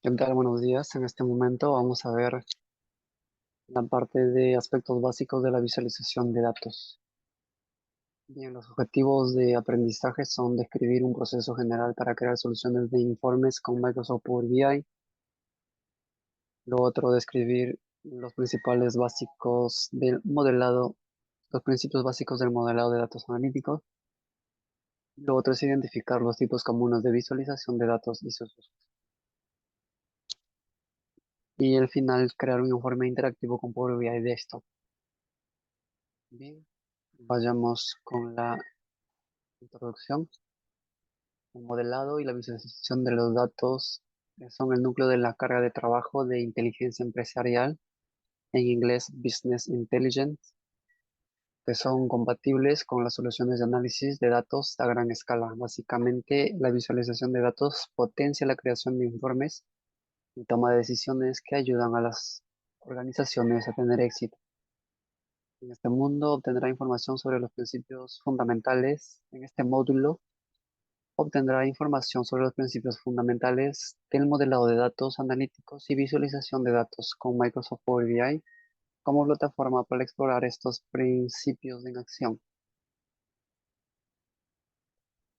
¿Qué tal? Buenos días. En este momento vamos a ver la parte de aspectos básicos de la visualización de datos. Bien, los objetivos de aprendizaje son describir un proceso general para crear soluciones de informes con Microsoft Power BI. Lo otro, describir los principales básicos del modelado, los principios básicos del modelado de datos analíticos. Lo otro es identificar los tipos comunes de visualización de datos y sus usos. Y al final, crear un informe interactivo con Power BI de esto. Bien, vayamos con la introducción. El modelado y la visualización de los datos son el núcleo de la carga de trabajo de inteligencia empresarial, en inglés Business Intelligence, que son compatibles con las soluciones de análisis de datos a gran escala. Básicamente, la visualización de datos potencia la creación de informes y toma de decisiones que ayudan a las organizaciones a tener éxito. En este mundo obtendrá información sobre los principios fundamentales. En este módulo obtendrá información sobre los principios fundamentales del modelado de datos analíticos y visualización de datos con Microsoft Power BI como plataforma para explorar estos principios en acción.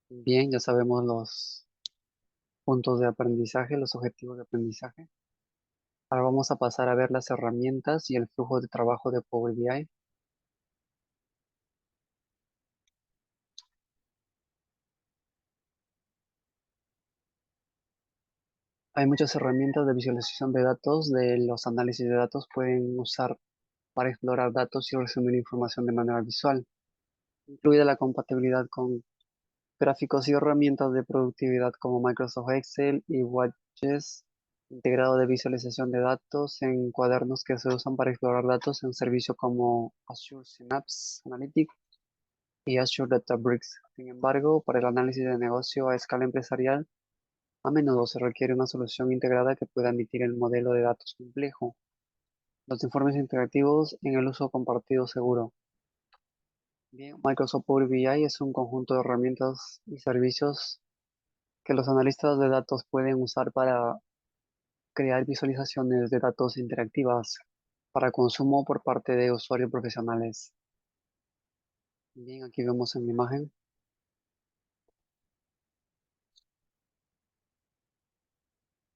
Bien, ya sabemos los puntos de aprendizaje, los objetivos de aprendizaje. Ahora vamos a pasar a ver las herramientas y el flujo de trabajo de Power BI. Hay muchas herramientas de visualización de datos, de los análisis de datos pueden usar para explorar datos y resumir información de manera visual, incluida la compatibilidad con gráficos y herramientas de productividad como Microsoft Excel y Watches, integrado de visualización de datos en cuadernos que se usan para explorar datos en servicios como Azure Synapse Analytics y Azure Databricks. Sin embargo, para el análisis de negocio a escala empresarial, a menudo se requiere una solución integrada que pueda emitir el modelo de datos complejo. Los informes interactivos en el uso compartido seguro. Bien, Microsoft Power BI es un conjunto de herramientas y servicios que los analistas de datos pueden usar para crear visualizaciones de datos interactivas para consumo por parte de usuarios profesionales. Bien, aquí vemos en la imagen.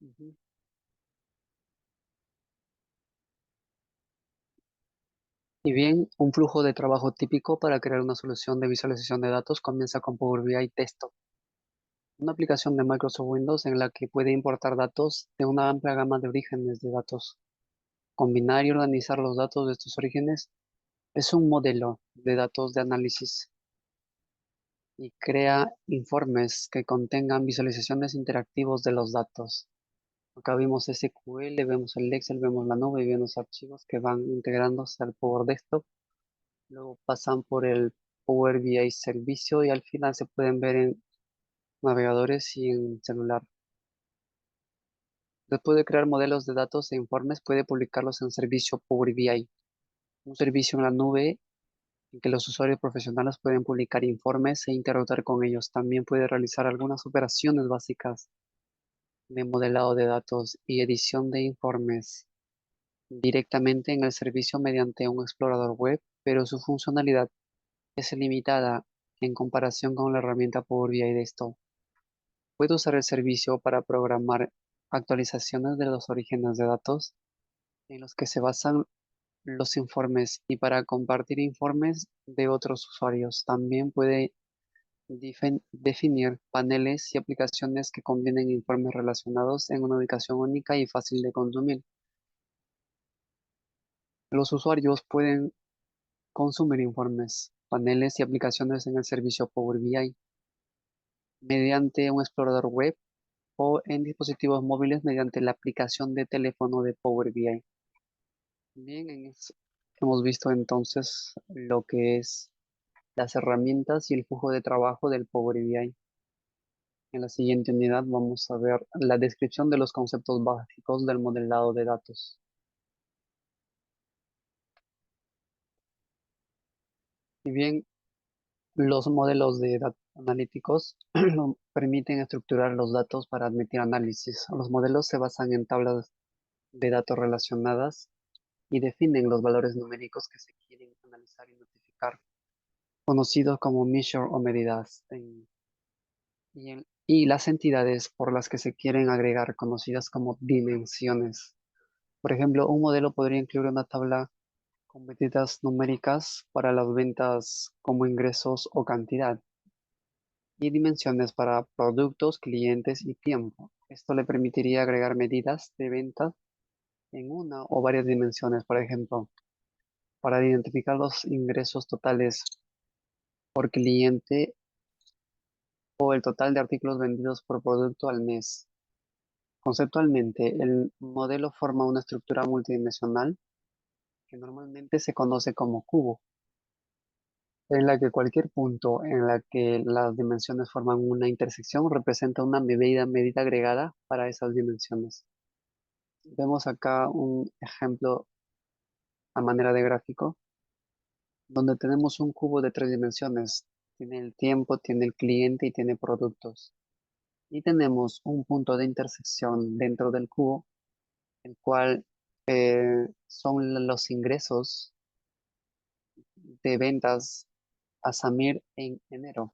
Ujú. Y bien, un flujo de trabajo típico para crear una solución de visualización de datos comienza con Power BI Desktop, una aplicación de Microsoft Windows en la que puede importar datos de una amplia gama de orígenes de datos. Combinar y organizar los datos de estos orígenes es un modelo de datos de análisis y crea informes que contengan visualizaciones interactivos de los datos. Acá vimos SQL, vemos el Excel, vemos la nube y vemos archivos que van integrándose al Power Desktop. Luego pasan por el Power BI servicio y al final se pueden ver en navegadores y en celular. Después de crear modelos de datos e informes, puede publicarlos en servicio Power BI, un servicio en la nube en que los usuarios profesionales pueden publicar informes e interactuar con ellos. También puede realizar algunas operaciones básicas de modelado de datos y edición de informes directamente en el servicio mediante un explorador web, pero su funcionalidad es limitada en comparación con la herramienta Power BI de esto. Puede usar el servicio para programar actualizaciones de los orígenes de datos en los que se basan los informes y para compartir informes de otros usuarios. También puede definir paneles y aplicaciones que combinen informes relacionados en una ubicación única y fácil de consumir. Los usuarios pueden consumir informes, paneles y aplicaciones en el servicio Power BI mediante un explorador web o en dispositivos móviles mediante la aplicación de teléfono de Power BI. Bien, hemos visto entonces lo que es las herramientas y el flujo de trabajo del Power BI. En la siguiente unidad vamos a ver la descripción de los conceptos básicos del modelado de datos. Y bien, los modelos de datos. analíticos permiten estructurar los datos para admitir análisis. Los modelos se basan en tablas de datos relacionadas y definen los valores numéricos que se quieren analizar y notificar, conocidos como measure o medidas, y las entidades por las que se quieren agregar, conocidas como dimensiones. Por ejemplo, un modelo podría incluir una tabla con medidas numéricas para las ventas como ingresos o cantidad, y dimensiones para productos, clientes y tiempo. Esto le permitiría agregar medidas de venta en una o varias dimensiones, por ejemplo, para identificar los ingresos totales por cliente o el total de artículos vendidos por producto al mes. Conceptualmente, el modelo forma una estructura multidimensional que normalmente se conoce como cubo, en la que cualquier punto en la que las dimensiones forman una intersección representa una medida agregada para esas dimensiones. Vemos acá un ejemplo a manera de gráfico, donde tenemos un cubo de 3 dimensiones. Tiene el tiempo, tiene el cliente y tiene productos. Y tenemos un punto de intersección dentro del cubo, el cual son los ingresos de ventas a Samir en enero.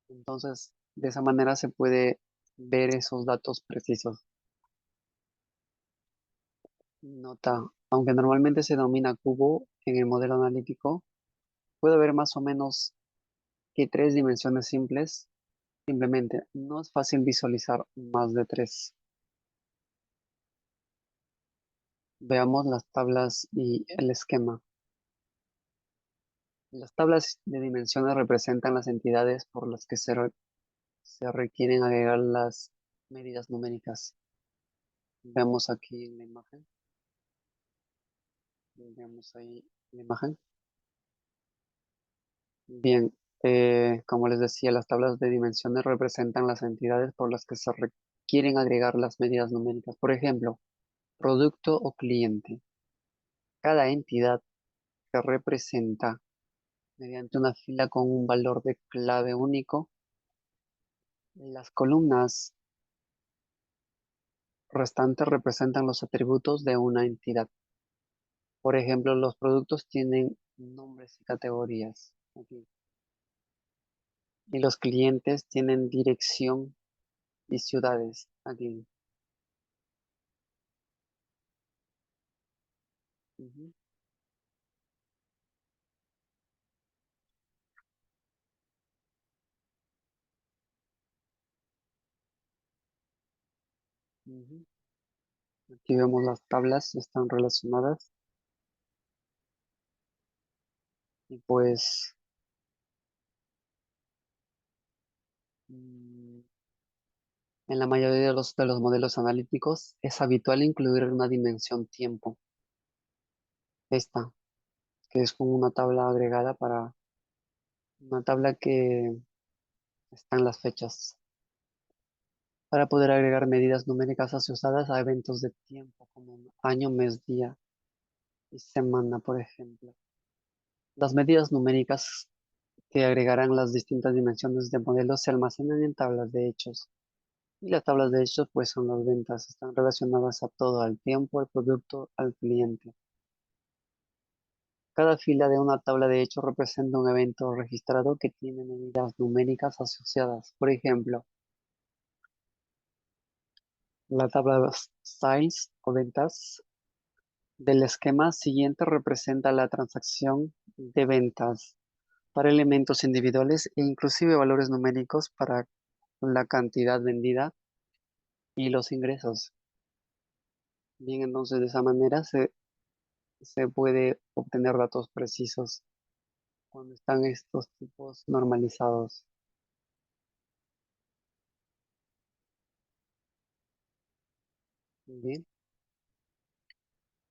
Entonces, de esa manera se puede ver esos datos precisos. Nota, aunque normalmente se denomina cubo en el modelo analítico, puede haber más o menos que 3 dimensiones simples. Simplemente no es fácil visualizar más de tres. Veamos las tablas y el esquema. Las tablas de dimensiones representan las entidades por las que se requieren agregar las medidas numéricas. Vemos aquí en la imagen. Vemos ahí la imagen. Bien, como les decía, las tablas de dimensiones representan las entidades por las que se requieren agregar las medidas numéricas. Por ejemplo, producto o cliente. Cada entidad se representa mediante una fila con un valor de clave único. Las columnas restantes representan los atributos de una entidad. Por ejemplo, los productos tienen nombres y categorías aquí, y los clientes tienen dirección y ciudades aquí. Ujú, ujú. Aquí vemos las tablas, están relacionadas y pues mm, en la mayoría de los modelos analíticos es habitual incluir una dimensión tiempo, esta, que es como una tabla agregada para una tabla que está en las fechas, para poder agregar medidas numéricas asociadas a eventos de tiempo como año, mes, día y semana, por ejemplo. Las medidas numéricas que agregarán las distintas dimensiones de modelos se almacenan en tablas de hechos. Y las tablas de hechos, pues son las ventas, están relacionadas a todo, al tiempo, al producto, al cliente. Cada fila de una tabla de hechos representa un evento registrado que tiene medidas numéricas asociadas. Por ejemplo, la tabla de sales o ventas del esquema siguiente representa la transacción de ventas para elementos individuales e inclusive valores numéricos para la cantidad vendida y los ingresos. Bien, entonces de esa manera se puede obtener datos precisos cuando están estos tipos normalizados. Bien,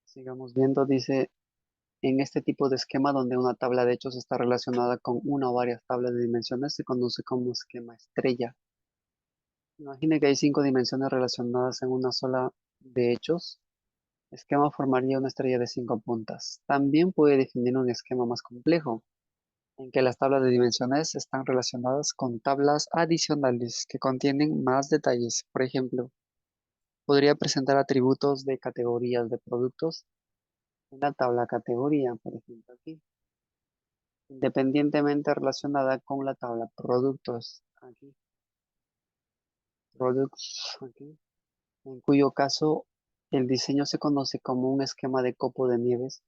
sigamos viendo, dice, en este tipo de esquema donde una tabla de hechos está relacionada con una o varias tablas de dimensiones se conoce como esquema estrella. Imagine que hay 5 dimensiones relacionadas en una sola de hechos. Esquema formaría una estrella de 5 puntas. También puede definir un esquema más complejo, en que las tablas de dimensiones están relacionadas con tablas adicionales que contienen más detalles. Por ejemplo, podría presentar atributos de categorías de productos en la tabla categoría, por ejemplo, aquí, independientemente relacionada con la tabla productos, aquí, products, aquí, en cuyo caso el diseño se conoce como un esquema de copo de nieves.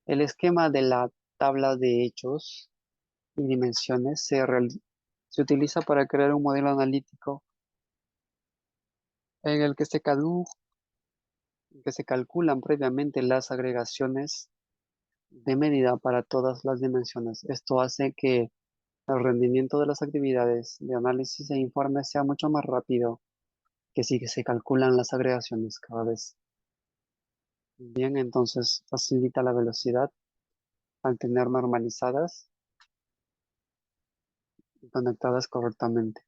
El esquema de la tabla de hechos y dimensiones se utiliza para crear un modelo analítico en el que que se calculan previamente las agregaciones de medida para todas las dimensiones. Esto hace que el rendimiento de las actividades de análisis e informe sea mucho más rápido que si se calculan las agregaciones cada vez. Bien, entonces facilita la velocidad al tener normalizadas y conectadas correctamente.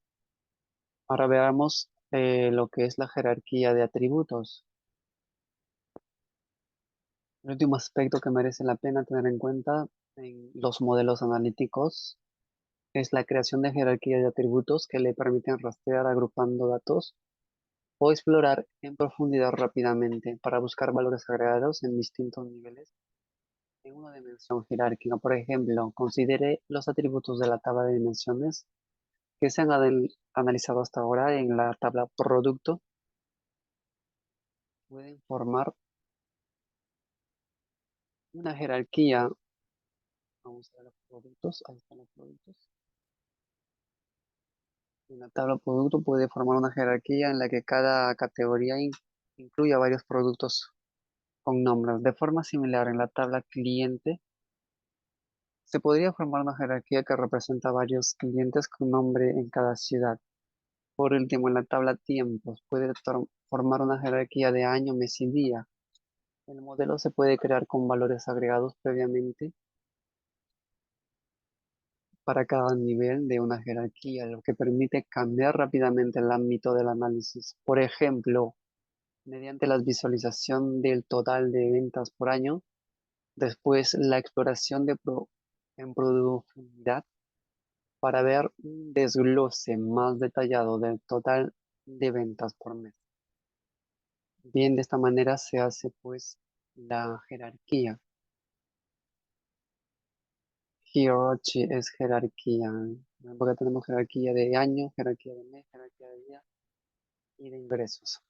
Ahora veamos lo que es la jerarquía de atributos. El último aspecto que merece la pena tener en cuenta en los modelos analíticos es la creación de jerarquía de atributos que le permiten rastrear agrupando datos o explorar en profundidad rápidamente para buscar valores agregados en distintos niveles en una dimensión jerárquica. Por ejemplo, considere los atributos de la tabla de dimensiones que se han analizado hasta ahora en la tabla producto. Pueden formar una jerarquía. Vamos a ver los productos. Ahí están los productos. En la tabla producto puede formar una jerarquía en la que cada categoría incluya varios productos con nombres. De forma similar, en la tabla cliente se podría formar una jerarquía que representa varios clientes con nombre en cada ciudad. Por último, en la tabla tiempos puede formar una jerarquía de año, mes y día. El modelo se puede crear con valores agregados previamente para cada nivel de una jerarquía, lo que permite cambiar rápidamente el ámbito del análisis. Por ejemplo, mediante la visualización del total de ventas por año, después la exploración en profundidad para ver un desglose más detallado del total de ventas por mes. Bien, de esta manera se hace pues la jerarquía. Hierarchy es jerarquía, porque tenemos jerarquía de año, jerarquía de mes, jerarquía de día y de ingresos.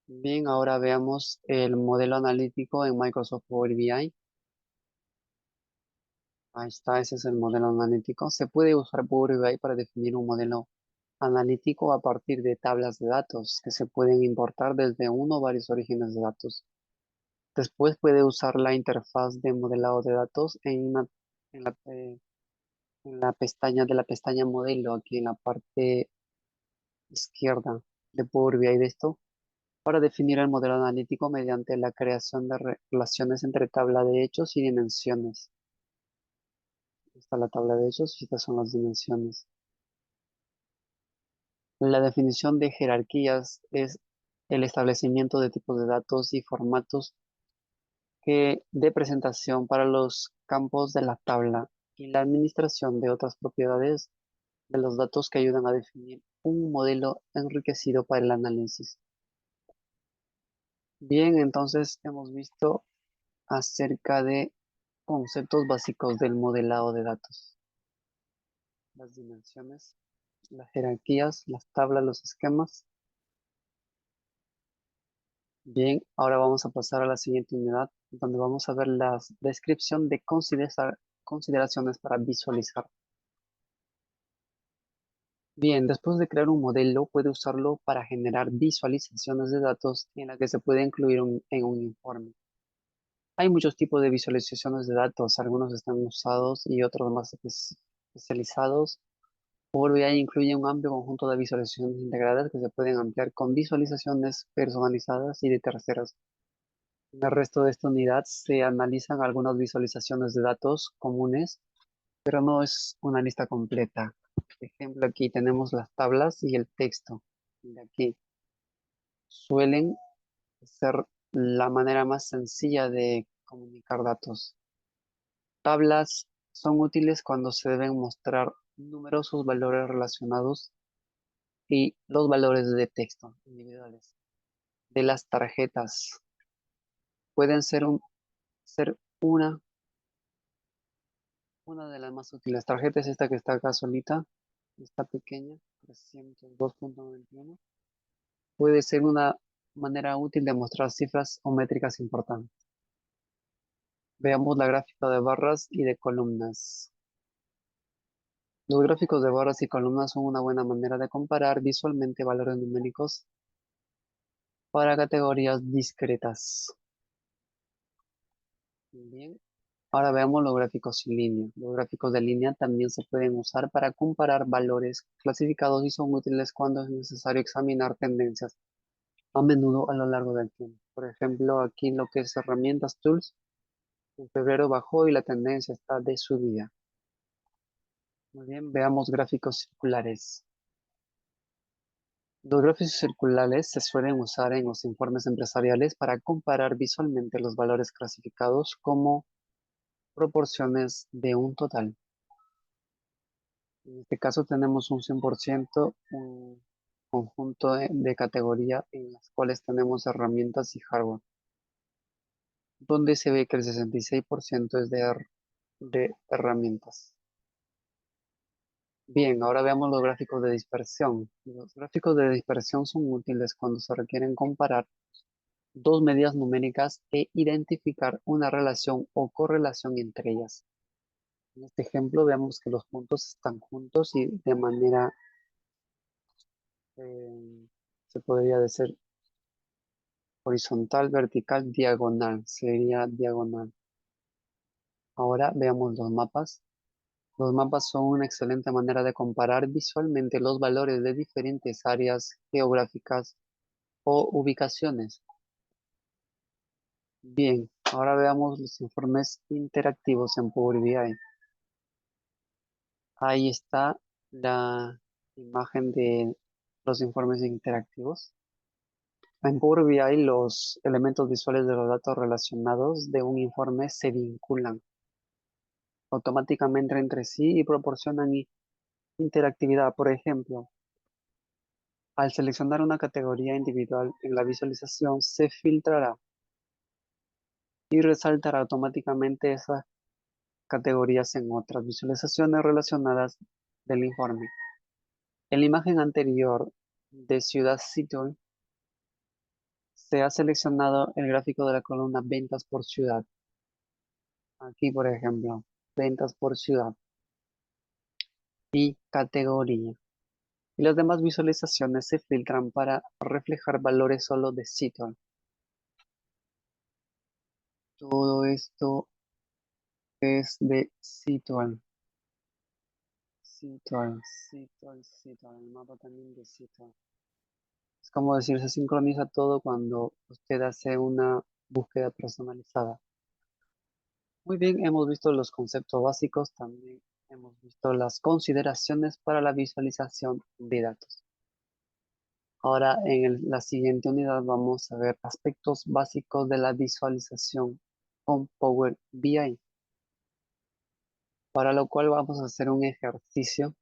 Bien, ahora veamos el modelo analítico en Microsoft Power BI. Ahí está, ese es el modelo analítico. Se puede usar Power BI para definir un modelo analítico a partir de tablas de datos que se pueden importar desde uno o varios orígenes de datos. Después puede usar la interfaz de modelado de datos en en la pestaña de la pestaña modelo, aquí en la parte izquierda de Power BI de esto, para definir el modelo analítico mediante la creación de relaciones entre tabla de hechos y dimensiones. Esta es la tabla de hechos y estas son las dimensiones. La definición de jerarquías es el establecimiento de tipos de datos y formatos de presentación para los campos de la tabla y la administración de otras propiedades de los datos que ayudan a definir un modelo enriquecido para el análisis. Bien, entonces hemos visto acerca de conceptos básicos del modelado de datos, las dimensiones, las jerarquías, las tablas, los esquemas. Bien, ahora vamos a pasar a la siguiente unidad, donde vamos a ver la descripción de consideraciones para visualizar. Bien, después de crear un modelo, puede usarlo para generar visualizaciones de datos en la que se puede incluir en un informe. Hay muchos tipos de visualizaciones de datos, algunos están usados y otros más especializados. Power BI incluye un amplio conjunto de visualizaciones integradas que se pueden ampliar con visualizaciones personalizadas y de terceros. En el resto de esta unidad se analizan algunas visualizaciones de datos comunes, pero no es una lista completa. Por ejemplo, aquí tenemos las tablas y el texto. De aquí suelen ser la manera más sencilla de comunicar datos. Tablas son útiles cuando se deben mostrar numerosos valores relacionados y los valores de texto individuales de las tarjetas pueden ser una de las más útiles. Tarjeta es esta que está acá solita, esta pequeña, 302.91. Puede ser una manera útil de mostrar cifras o métricas importantes. Veamos la gráfica de barras y de columnas. Los gráficos de barras y columnas son una buena manera de comparar visualmente valores numéricos para categorías discretas. Bien, ahora veamos los gráficos en línea. Los gráficos de línea también se pueden usar para comparar valores clasificados y son útiles cuando es necesario examinar tendencias a menudo a lo largo del tiempo. Por ejemplo, aquí en lo que es herramientas tools, en febrero bajó y la tendencia está de subida. Muy bien, veamos gráficos circulares. Los gráficos circulares se suelen usar en los informes empresariales para comparar visualmente los valores clasificados como proporciones de un total. En este caso tenemos un 100%, un conjunto de categoría en las cuales tenemos herramientas y hardware, donde se ve que el 66% es de herramientas. Bien, ahora veamos los gráficos de dispersión. Los gráficos de dispersión son útiles cuando se requieren comparar dos medidas numéricas e identificar una relación o correlación entre ellas. En este ejemplo veamos que los puntos están juntos y de manera, se podría decir, horizontal, vertical, diagonal. Sería diagonal. Ahora veamos los mapas. Los mapas son una excelente manera de comparar visualmente los valores de diferentes áreas geográficas o ubicaciones. Bien, ahora veamos los informes interactivos en Power BI. Ahí está la imagen de los informes interactivos. En Power BI los elementos visuales de los datos relacionados de un informe se vinculan automáticamente entre sí y proporcionan interactividad. Por ejemplo, al seleccionar una categoría individual en la visualización se filtrará y resaltará automáticamente esas categorías en otras visualizaciones relacionadas del informe. En la imagen anterior de Ciudad Seattle se ha seleccionado el gráfico de la columna ventas por ciudad. Aquí, por ejemplo, ventas por ciudad y categoría. Y las demás visualizaciones se filtran para reflejar valores solo de Seattle. Todo esto es de Seattle. Seattle. El mapa también de Seattle. Es como decir, se sincroniza todo cuando usted hace una búsqueda personalizada. Muy bien, hemos visto los conceptos básicos, también hemos visto las consideraciones para la visualización de datos. Ahora, en la siguiente unidad vamos a ver aspectos básicos de la visualización con Power BI, para lo cual vamos a hacer un ejercicio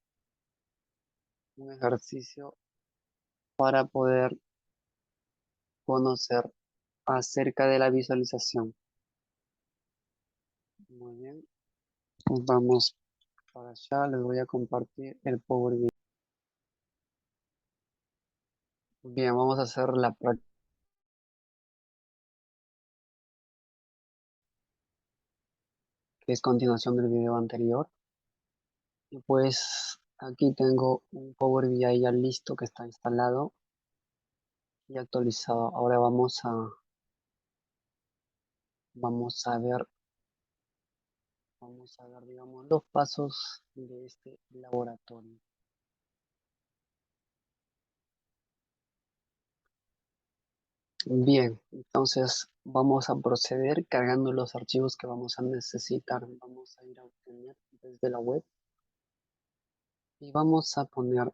para poder conocer acerca de la visualización. Muy bien, pues vamos para allá, les voy a compartir el Power BI. Bien, vamos a hacer la práctica, que es continuación del video anterior. Y pues aquí tengo un Power BI ya listo que está instalado y actualizado. Ahora vamos a ver, digamos, los pasos de este laboratorio. Bien, entonces vamos a proceder cargando los archivos que vamos a necesitar. Vamos a ir a obtener desde la web y vamos a poner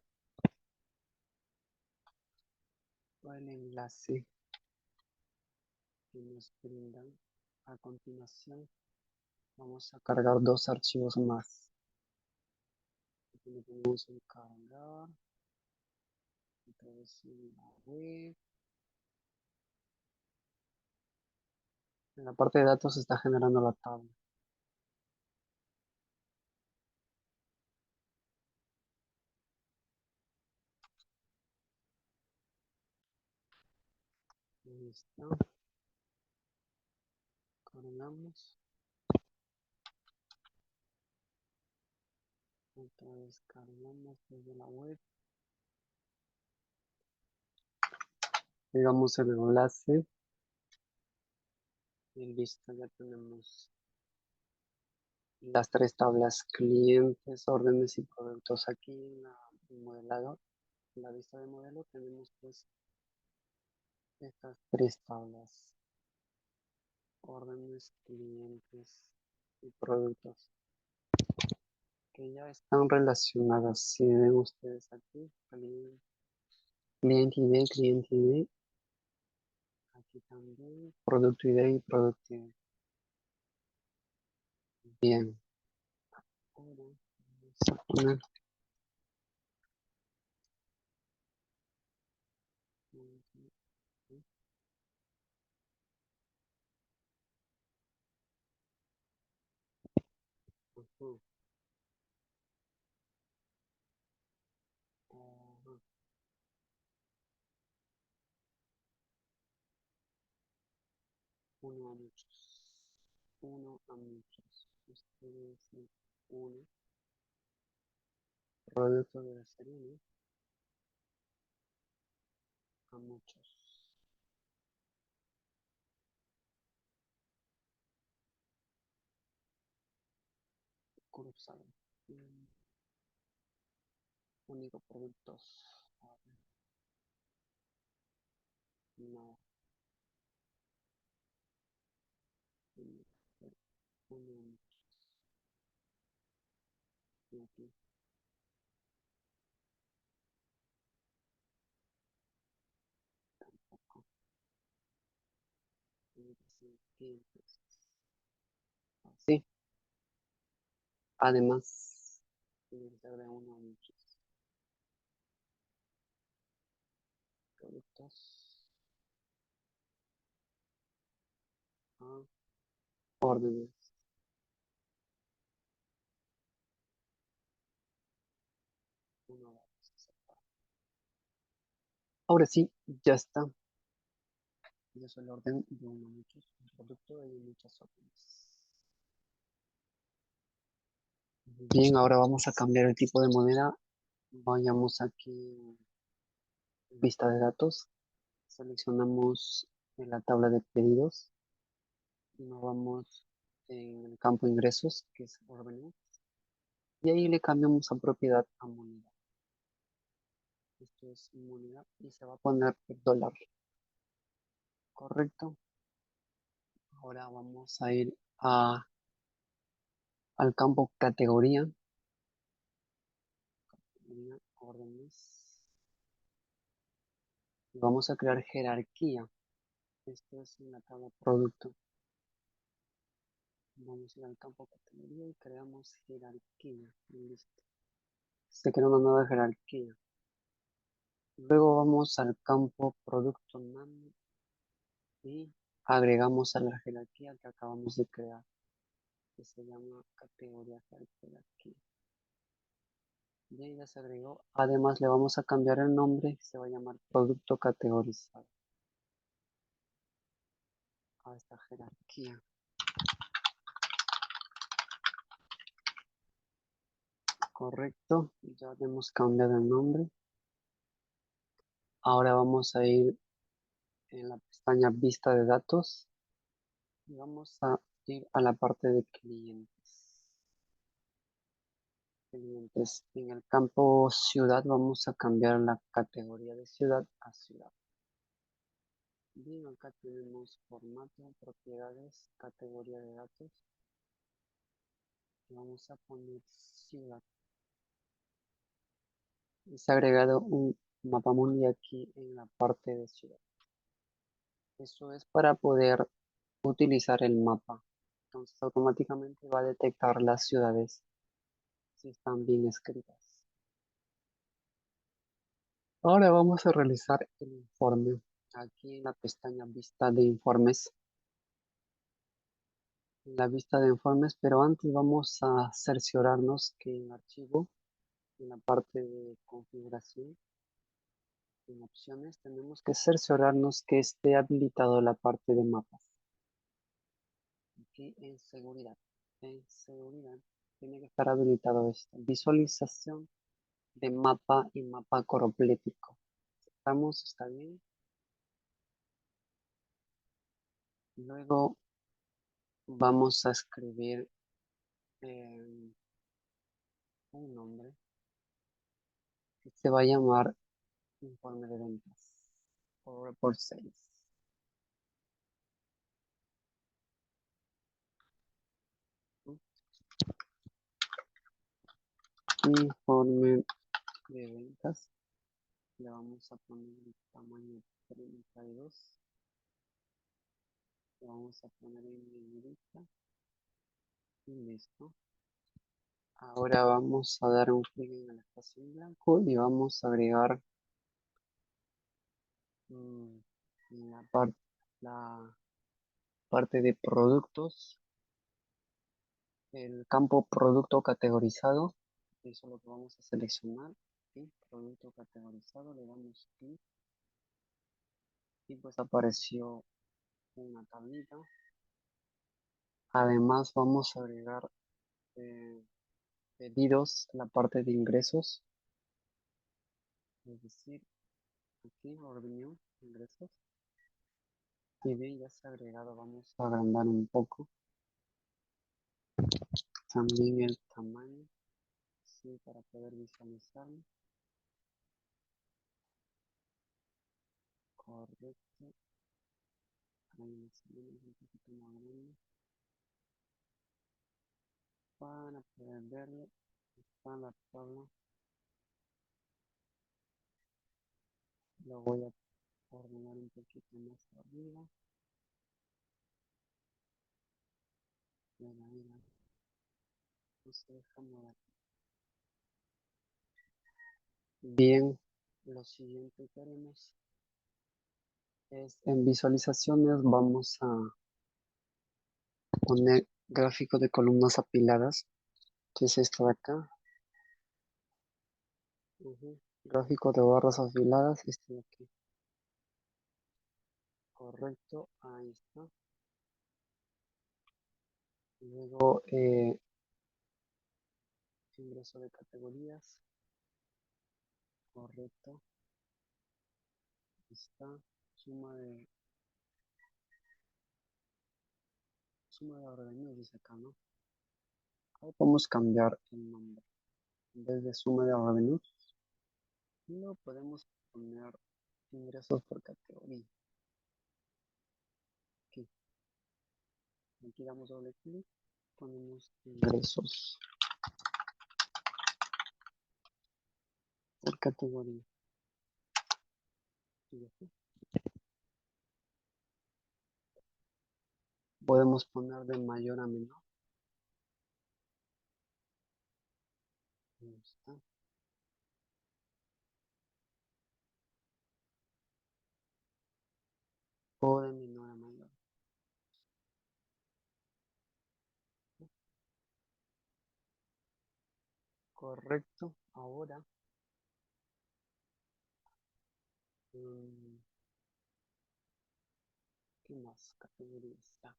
el enlace que nos brindan a continuación. Vamos a cargar dos archivos más. Aquí le ponemos en cargar, otra vez en la web. En la parte de datos se está generando la tabla. Listo. Cargamos. Otra vez cargamos desde la web. Digamos el enlace. Y listo, ya tenemos las tres tablas: clientes, órdenes y productos. Aquí en el modelador, en la vista de modelo, tenemos pues estas tres tablas: órdenes, clientes y productos, que ya están relacionadas. Si ven ustedes aquí, cliente ID, aquí también, producto ID y producto ID. Bien, ahora vamos a poner ujú, ajá, uno a muchos, uno a muchos. Ustedes dicen uno, producto de la serie, ¿no? A muchos. Cruzado. Único productos. A ver, no. Uno, uno, y aquí tampoco. Clientes. Sí, además, tiene que ser de uno a muchos productos. A órdenes. Uno, dos. Ahora sí, ya está. Ya es el orden de uno a muchos. El producto de muchas órdenes. Bien, ahora vamos a cambiar el tipo de moneda. Vayamos aquí, vista de datos. Seleccionamos en la tabla de pedidos. Nos vamos en el campo ingresos, que es órdenes. Y ahí le cambiamos a propiedad a moneda. Esto es moneda y se va a poner el dólar. Correcto. Ahora vamos a ir al campo categoría. Órdenes. Y vamos a crear jerarquía. Esto es en la tabla producto. Vamos a ir al campo categoría y creamos jerarquía. Listo. Se crea una nueva jerarquía. Luego vamos al campo producto name y agregamos a la jerarquía que acabamos de crear, que se llama categoría jerarquía. Bien, ya se agregó. Además, le vamos a cambiar el nombre. Se va a llamar producto categorizado a esta jerarquía. Correcto. Ya hemos cambiado el nombre. Ahora vamos a ir en la pestaña vista de datos y vamos a ir a la parte de clientes. Clientes. En el campo ciudad vamos a cambiar la categoría de ciudad a ciudad. Bien, acá tenemos formato, propiedades, categoría de datos. Y vamos a poner ciudad. Y se ha agregado un mapa mundi aquí en la parte de ciudad. Eso es para poder utilizar el mapa. Entonces automáticamente va a detectar las ciudades si están bien escritas. Ahora vamos a realizar el informe. Aquí en la pestaña Vista de Informes, en la vista de informes, pero antes vamos a cerciorarnos que en archivo, en la parte de configuración, en opciones, tenemos que cerciorarnos que esté habilitado la parte de mapas. Aquí en seguridad tiene que estar habilitado esto. Visualización de mapa y mapa coroplético. ¿Estamos? ¿Está bien? Luego vamos a escribir eh, un nombre que se va a llamar informe de ventas o report sales. Informe de ventas. Le vamos a poner el tamaño 32. Le vamos a poner en negrita y listo. Ahora vamos a dar un clic en el espacio en blanco y vamos a agregar mm, la parte de productos, el campo producto categorizado. Eso es lo que vamos a seleccionar. ¿Sí? Producto categorizado, le damos clic y pues apareció una tablita. Además vamos a agregar eh, pedidos, la parte de ingresos, es decir, aquí, revenue, ingresos. Y bien, ya se ha agregado, vamos a agrandar un poco. También el tamaño, sí, para poder visualizarlo. Correcto. Ahí más o menos un poquito más grande. Para poder verlo, está la tabla. Lo voy a ordenar un poquito más arriba. Mira, mira, no se deja mover. Bien, lo siguiente que haremos es en visualizaciones vamos a poner gráfico de columnas apiladas, que es esto de acá. Ujú. Gráfico de barras afiladas, este de aquí. Correcto, ahí está. Luego, ingreso de categorías. Correcto, ahí está. Suma de, suma de revenues, dice acá, ¿no? Ahora podemos cambiar el nombre. En vez de suma de revenues, lo podemos poner ingresos por categoría. Aquí, aquí damos doble clic, ponemos ingresos por categoría. Y aquí podemos poner de mayor a menor. Ahí está. O de menor a mayor. Correcto. Ahora, mm, ¿qué más categorías está?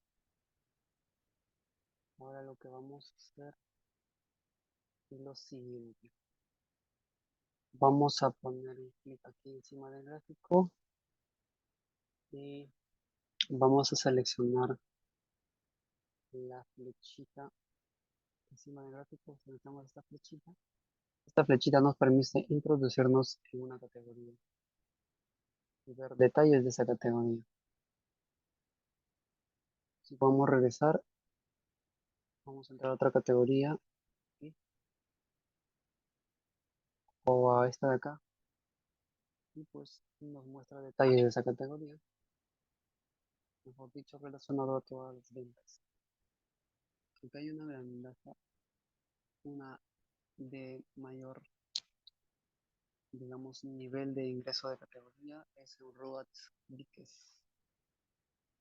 Ahora lo que vamos a hacer es lo siguiente. Vamos a poner un clic aquí encima del gráfico y vamos a seleccionar la flechita encima del gráfico. Seleccionamos esta flechita. Esta flechita nos permite introducirnos en una categoría y ver detalles de esa categoría. Si podemos regresar, vamos a entrar a otra categoría, ¿sí? O a esta de acá y pues nos muestra detalles de esa categoría, mejor dicho, relacionado a todas las ventas. Acá hay una ventaja, una de mayor, digamos, nivel de ingreso de categoría es el Robots Diques.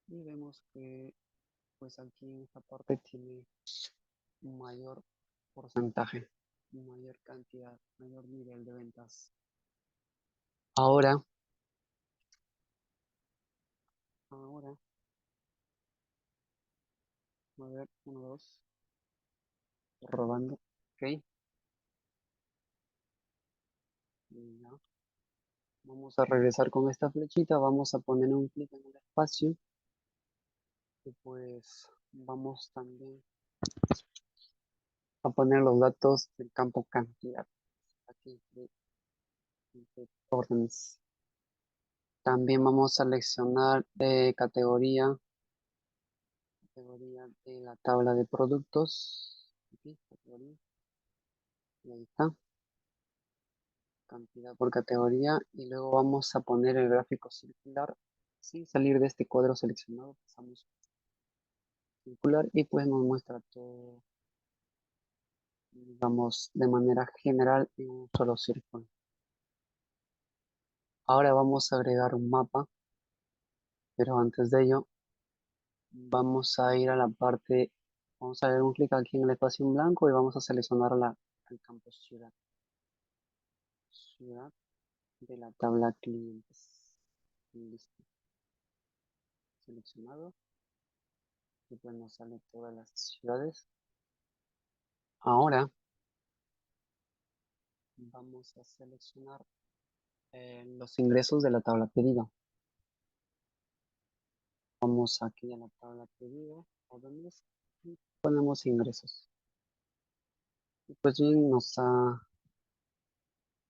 Y vemos que pues aquí en esta parte tiene un mayor porcentaje, mayor cantidad, mayor nivel de ventas. Ahora, ahora, a ver, uno, dos, robando, ok, y ya. Vamos a regresar con esta flechita, vamos a poner un clic en el espacio y pues vamos también a poner los datos del campo cantidad aquí de órdenes. También vamos a seleccionar categoría de la tabla de productos. Aquí, categoría, y ahí está, cantidad por categoría. Y luego vamos a poner el gráfico circular. Sin salir de este cuadro seleccionado, pasamos circular y pues nos muestra todo, digamos, de manera general en un solo círculo. Ahora vamos a agregar un mapa, pero antes de ello vamos a ir a la parte, vamos a dar un clic aquí en el espacio en blanco y vamos a seleccionar el campo ciudad. Ciudad de la tabla clientes. Listo. Seleccionado. Y pues nos salen todas las ciudades. Ahora vamos a seleccionar los ingresos de la tabla pedido. Vamos aquí a la tabla pedido. Órdenes, y ponemos ingresos. Y pues bien, nos ha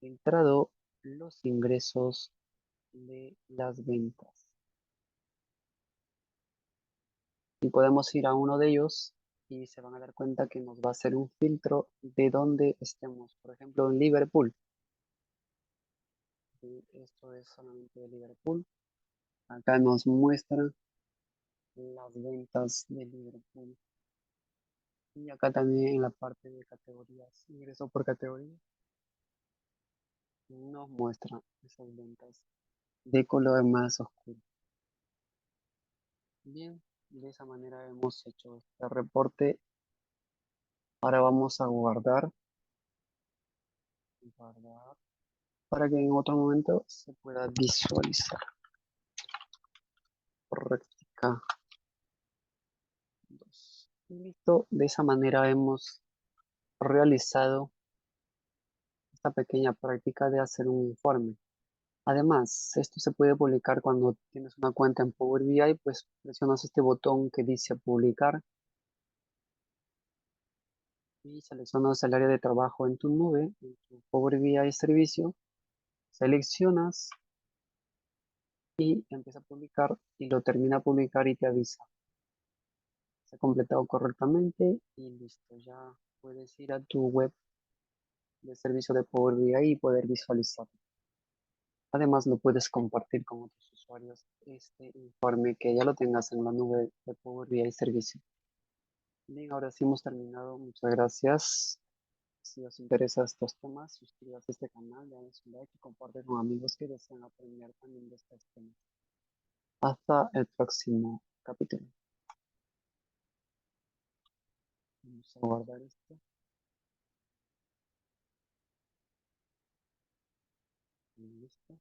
entrado los ingresos de las ventas. Y podemos ir a uno de ellos y se van a dar cuenta que nos va a hacer un filtro de donde estemos. Por ejemplo, en Liverpool. Y esto es solamente de Liverpool. Acá nos muestra las ventas de Liverpool. Y acá también en la parte de categorías, ingreso por categoría, nos muestra esas ventas de color más oscuro. Bien, de esa manera hemos hecho este reporte. Ahora vamos a guardar para que en otro momento se pueda visualizar. Rectificar. Listo, de esa manera hemos realizado esta pequeña práctica de hacer un informe. Además, esto se puede publicar cuando tienes una cuenta en Power BI, pues presionas este botón que dice publicar y seleccionas el área de trabajo en tu nube, en tu Power BI servicio, seleccionas y empieza a publicar y lo termina a publicar y te avisa. Se ha completado correctamente y listo, ya puedes ir a tu web de servicio de Power BI y poder visualizar. Además, lo puedes compartir con otros usuarios este informe que ya lo tengas en la nube de Power BI Servicio. Bien, ahora sí hemos terminado. Muchas gracias. Si os interesan estos temas, suscríbete a este canal, dale su like y comparte con amigos que desean aprender también de estos temas. Hasta el próximo capítulo. Vamos a guardar esto. Listo.